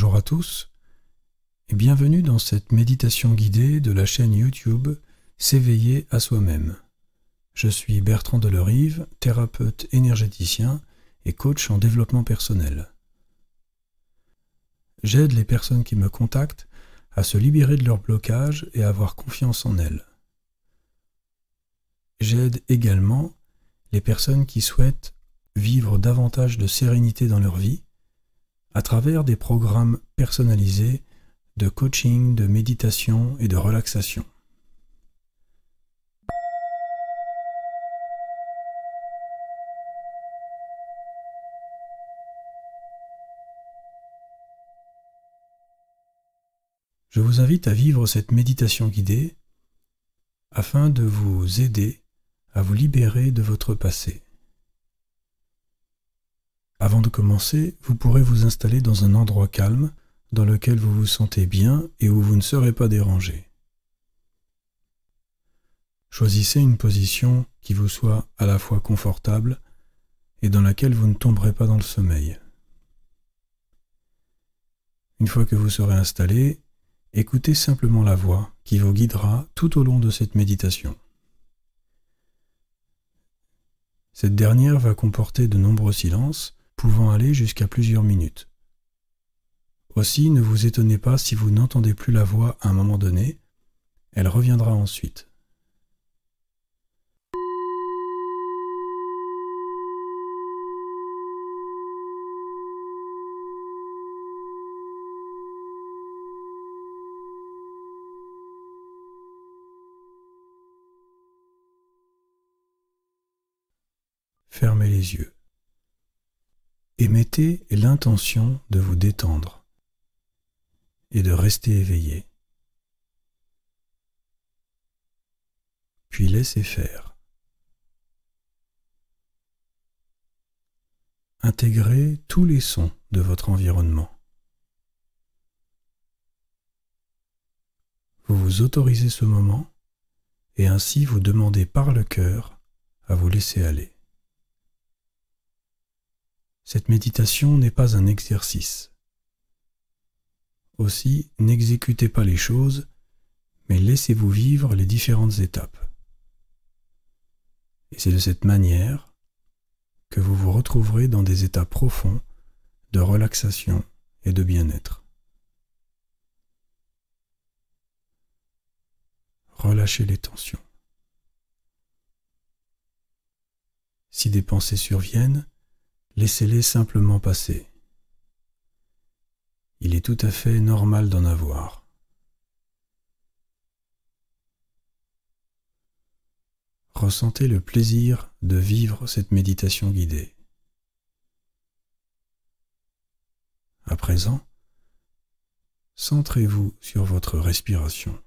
Bonjour à tous et bienvenue dans cette méditation guidée de la chaîne YouTube S'éveiller à soi-même. Je suis Bertrand Delerive, thérapeute énergéticien et coach en développement personnel. J'aide les personnes qui me contactent à se libérer de leurs blocages et à avoir confiance en elles. J'aide également les personnes qui souhaitent vivre davantage de sérénité dans leur vie à travers des programmes personnalisés de coaching, de méditation et de relaxation. Je vous invite à vivre cette méditation guidée afin de vous aider à vous libérer de votre passé. Avant de commencer, vous pourrez vous installer dans un endroit calme dans lequel vous vous sentez bien et où vous ne serez pas dérangé. Choisissez une position qui vous soit à la fois confortable et dans laquelle vous ne tomberez pas dans le sommeil. Une fois que vous serez installé, écoutez simplement la voix qui vous guidera tout au long de cette méditation. Cette dernière va comporter de nombreux silences, pouvant aller jusqu'à plusieurs minutes. Aussi, ne vous étonnez pas si vous n'entendez plus la voix à un moment donné, elle reviendra ensuite. Fermez les yeux et mettez l'intention de vous détendre et de rester éveillé. Puis laissez faire. Intégrez tous les sons de votre environnement. Vous vous autorisez ce moment et ainsi vous demandez par le cœur à vous laisser aller. Cette méditation n'est pas un exercice. Aussi, n'exécutez pas les choses, mais laissez-vous vivre les différentes étapes. Et c'est de cette manière que vous vous retrouverez dans des états profonds de relaxation et de bien-être. Relâchez les tensions. Si des pensées surviennent, laissez-les simplement passer. Il est tout à fait normal d'en avoir. Ressentez le plaisir de vivre cette méditation guidée. À présent, centrez-vous sur votre respiration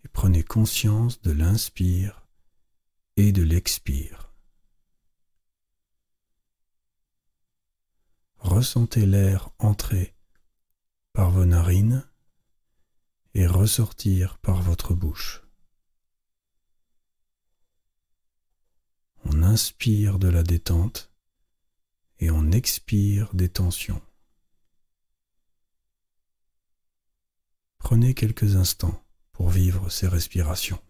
et prenez conscience de l'inspire et de l'expire. Ressentez l'air entrer par vos narines et ressortir par votre bouche. On inspire de la détente et on expire des tensions. Prenez quelques instants pour vivre ces respirations.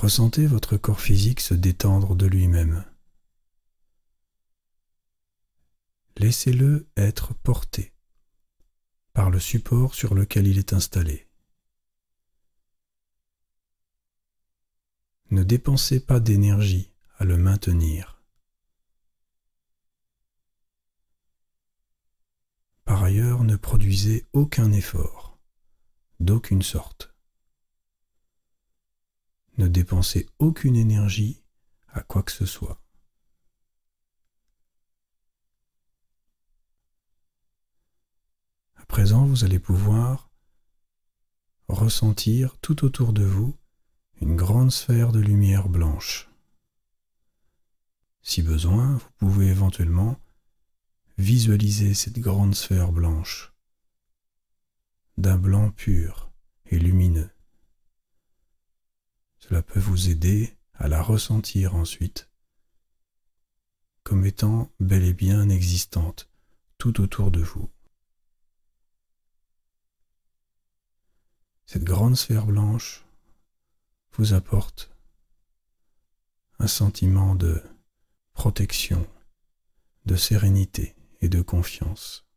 Ressentez votre corps physique se détendre de lui-même. Laissez-le être porté par le support sur lequel il est installé. Ne dépensez pas d'énergie à le maintenir. Par ailleurs, ne produisez aucun effort, d'aucune sorte. Ne dépensez aucune énergie à quoi que ce soit. À présent, vous allez pouvoir ressentir tout autour de vous une grande sphère de lumière blanche. Si besoin, vous pouvez éventuellement visualiser cette grande sphère blanche d'un blanc pur et lumineux. Cela peut vous aider à la ressentir ensuite comme étant bel et bien existante tout autour de vous. Cette grande sphère blanche vous apporte un sentiment de protection, de sérénité et de confiance.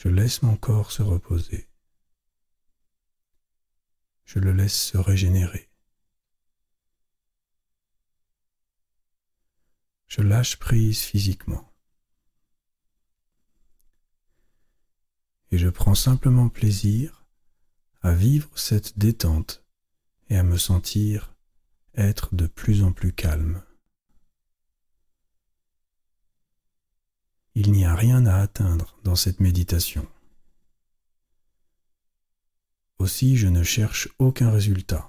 Je laisse mon corps se reposer. Je le laisse se régénérer. Je lâche prise physiquement. Et je prends simplement plaisir à vivre cette détente et à me sentir être de plus en plus calme. Il n'y a rien à atteindre dans cette méditation. Aussi, je ne cherche aucun résultat.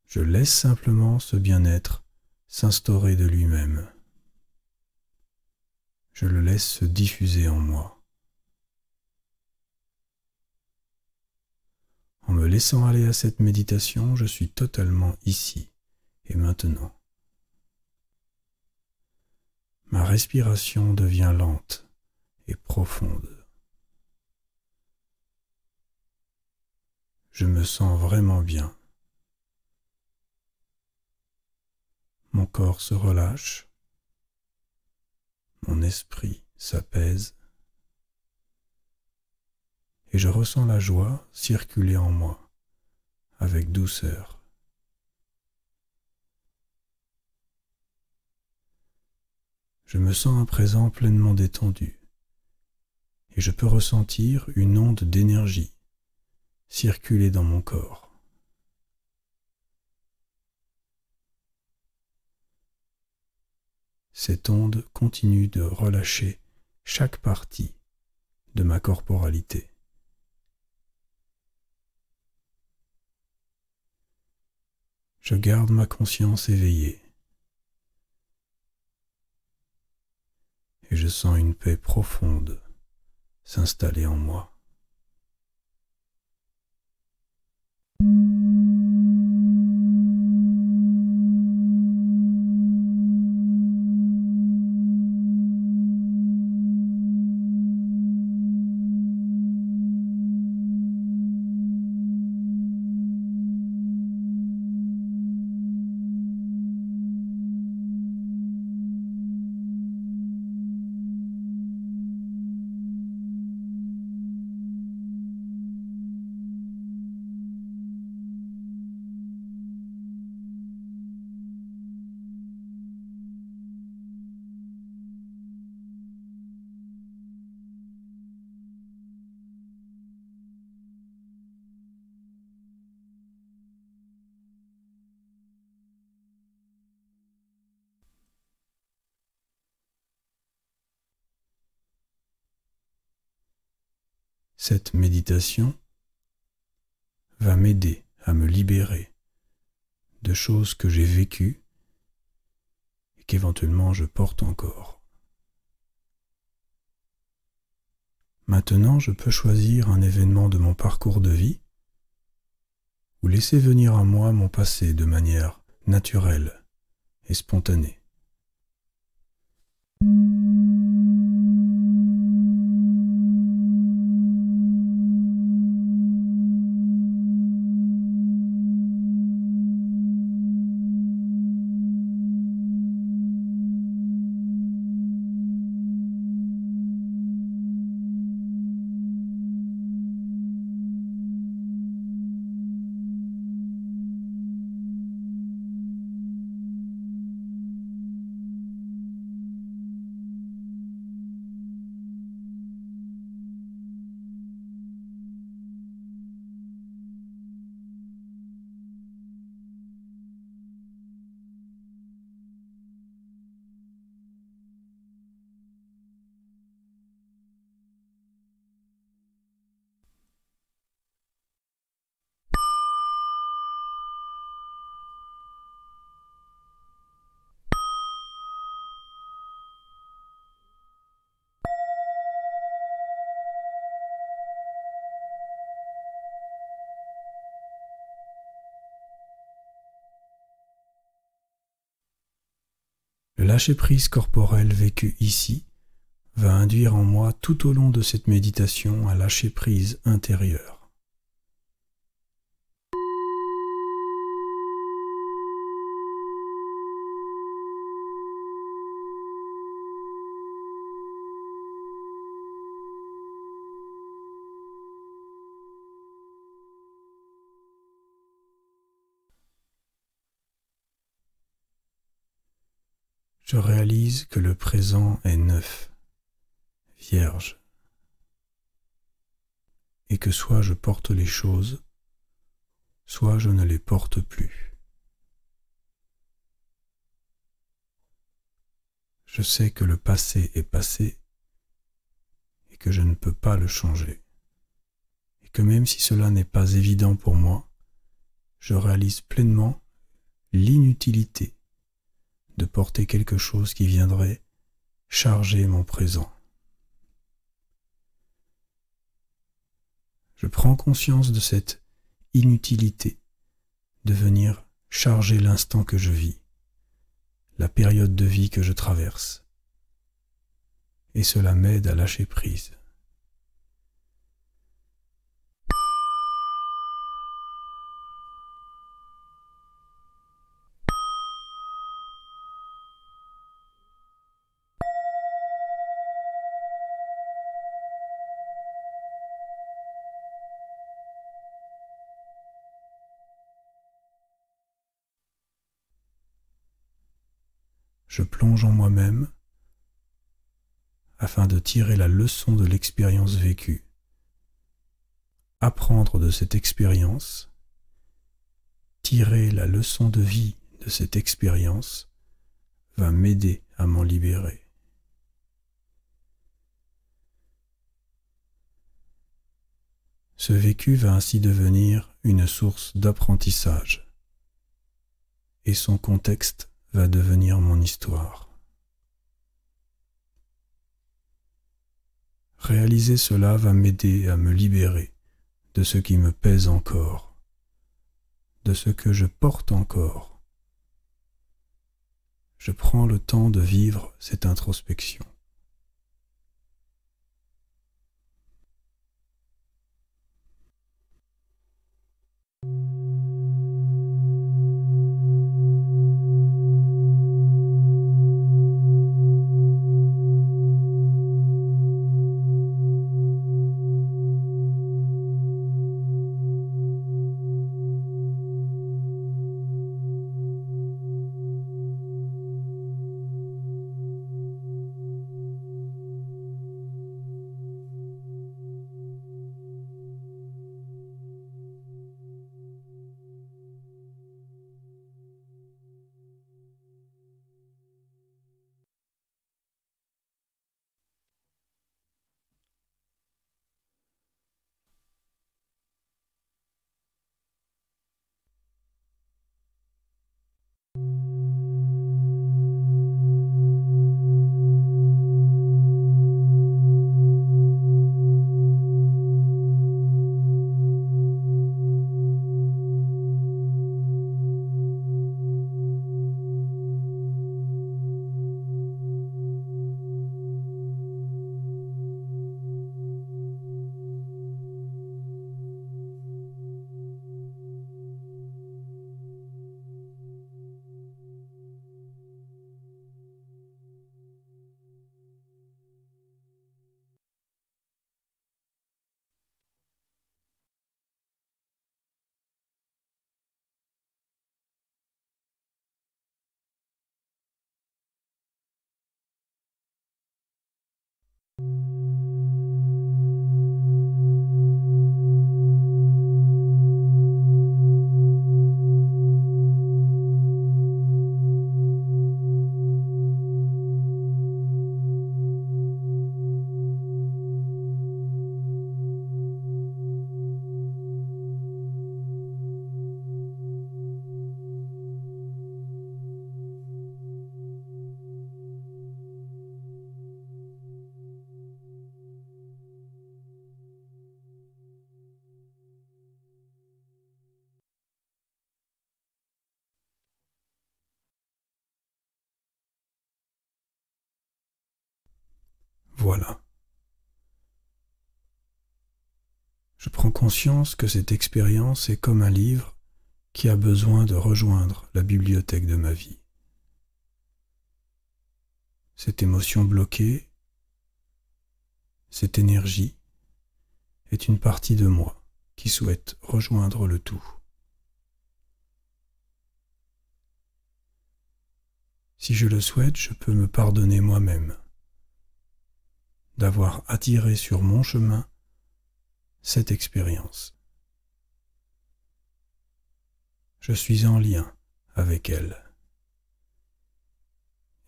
Je laisse simplement ce bien-être s'instaurer de lui-même. Je le laisse se diffuser en moi. En me laissant aller à cette méditation, je suis totalement ici et maintenant. Ma respiration devient lente et profonde. Je me sens vraiment bien. Mon corps se relâche, mon esprit s'apaise et je ressens la joie circuler en moi avec douceur. Je me sens à présent pleinement détendu et je peux ressentir une onde d'énergie circuler dans mon corps. Cette onde continue de relâcher chaque partie de ma corporalité. Je garde ma conscience éveillée et je sens une paix profonde s'installer en moi. Cette méditation va m'aider à me libérer de choses que j'ai vécues et qu'éventuellement je porte encore. Maintenant, je peux choisir un événement de mon parcours de vie ou laisser venir à moi mon passé de manière naturelle et spontanée. Le lâcher-prise corporel vécu ici va induire en moi tout au long de cette méditation un lâcher-prise intérieur. Je réalise que le présent est neuf, vierge, et que soit je porte les choses, soit je ne les porte plus. Je sais que le passé est passé et que je ne peux pas le changer, et que même si cela n'est pas évident pour moi, je réalise pleinement l'inutilité de porter quelque chose qui viendrait charger mon présent. Je prends conscience de cette inutilité de venir charger l'instant que je vis, la période de vie que je traverse, et cela m'aide à lâcher prise. Je plonge en moi-même afin de tirer la leçon de l'expérience vécue, apprendre de cette expérience, tirer la leçon de vie de cette expérience va m'aider à m'en libérer. Ce vécu va ainsi devenir une source d'apprentissage et son contexte va devenir mon histoire. Réaliser cela va m'aider à me libérer de ce qui me pèse encore, de ce que je porte encore. Je prends le temps de vivre cette introspection. Voilà. Je prends conscience que cette expérience est comme un livre qui a besoin de rejoindre la bibliothèque de ma vie. Cette émotion bloquée, cette énergie, est une partie de moi qui souhaite rejoindre le tout. Si je le souhaite, je peux me pardonner moi-même d'avoir attiré sur mon chemin cette expérience. Je suis en lien avec elle.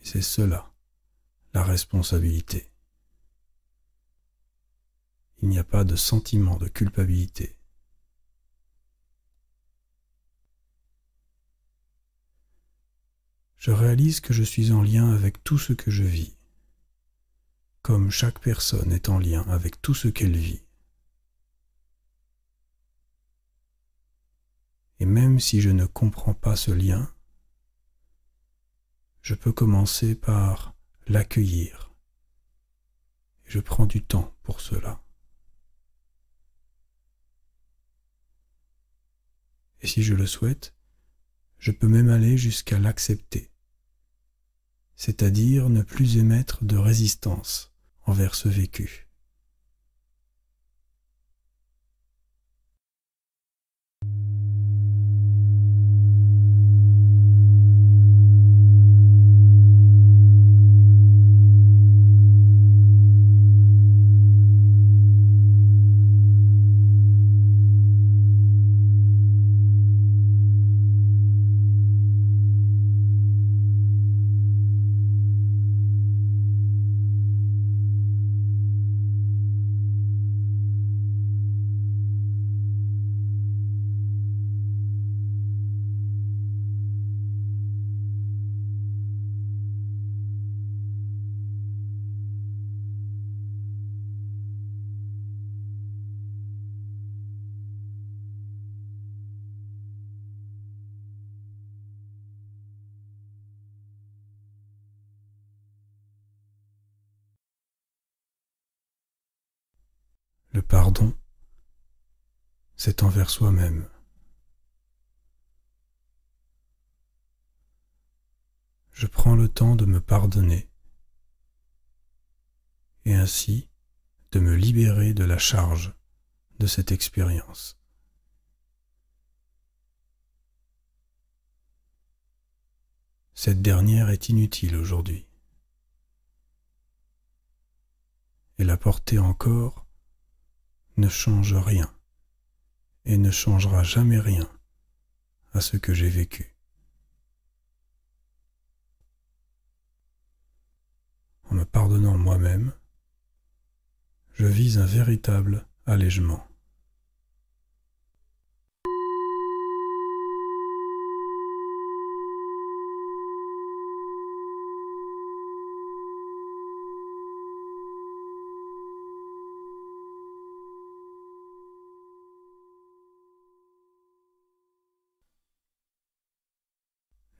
Et c'est cela, la responsabilité. Il n'y a pas de sentiment de culpabilité. Je réalise que je suis en lien avec tout ce que je vis, comme chaque personne est en lien avec tout ce qu'elle vit. Et même si je ne comprends pas ce lien, je peux commencer par l'accueillir. Et je prends du temps pour cela. Et si je le souhaite, je peux même aller jusqu'à l'accepter, c'est-à-dire ne plus émettre de résistance envers ce vécu. Le pardon, c'est envers soi-même. Je prends le temps de me pardonner et ainsi de me libérer de la charge de cette expérience. Cette dernière est inutile aujourd'hui. Et la porter encore ne change rien et ne changera jamais rien à ce que j'ai vécu. En me pardonnant moi-même, je vise un véritable allègement.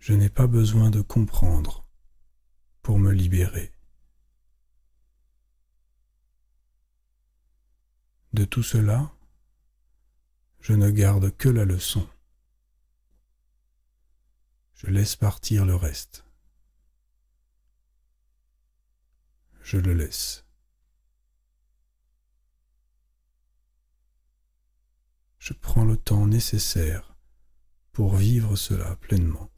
Je n'ai pas besoin de comprendre pour me libérer. De tout cela, je ne garde que la leçon. Je laisse partir le reste. Je le laisse. Je prends le temps nécessaire pour vivre cela pleinement.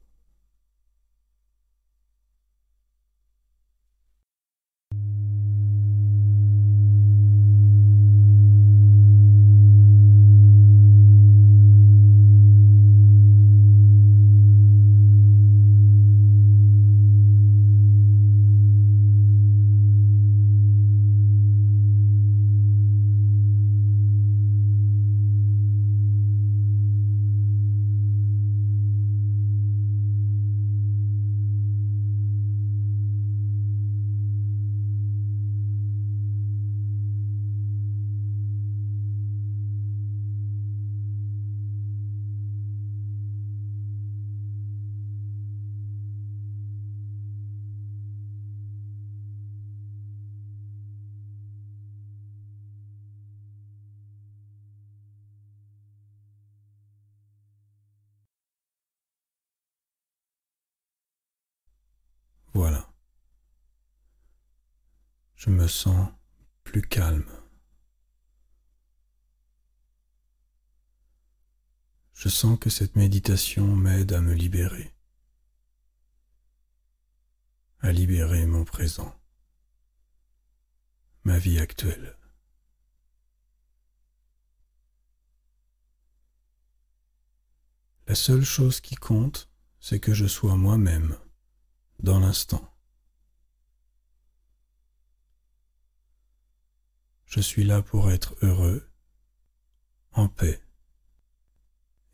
Voilà. Je me sens plus calme. Je sens que cette méditation m'aide à me libérer, à libérer mon présent, ma vie actuelle. La seule chose qui compte, c'est que je sois moi-même, dans l'instant. Je suis là pour être heureux, en paix,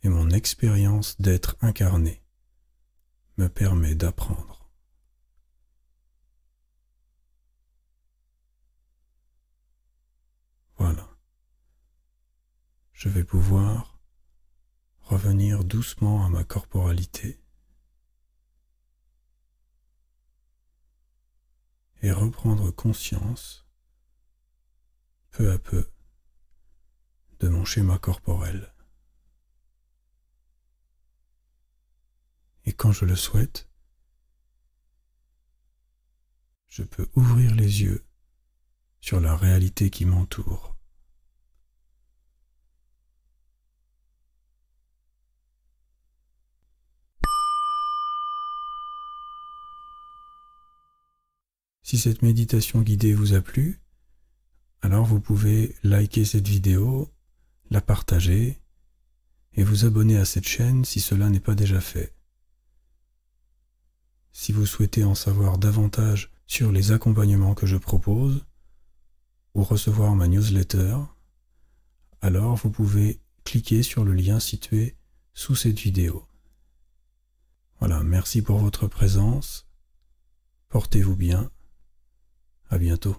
et mon expérience d'être incarné me permet d'apprendre. Voilà. Je vais pouvoir revenir doucement à ma corporalité et reprendre conscience, peu à peu, de mon schéma corporel. Et quand je le souhaite, je peux ouvrir les yeux sur la réalité qui m'entoure. Si cette méditation guidée vous a plu, alors vous pouvez liker cette vidéo, la partager et vous abonner à cette chaîne si cela n'est pas déjà fait. Si vous souhaitez en savoir davantage sur les accompagnements que je propose ou recevoir ma newsletter, alors vous pouvez cliquer sur le lien situé sous cette vidéo. Voilà, merci pour votre présence, portez-vous bien, à bientôt.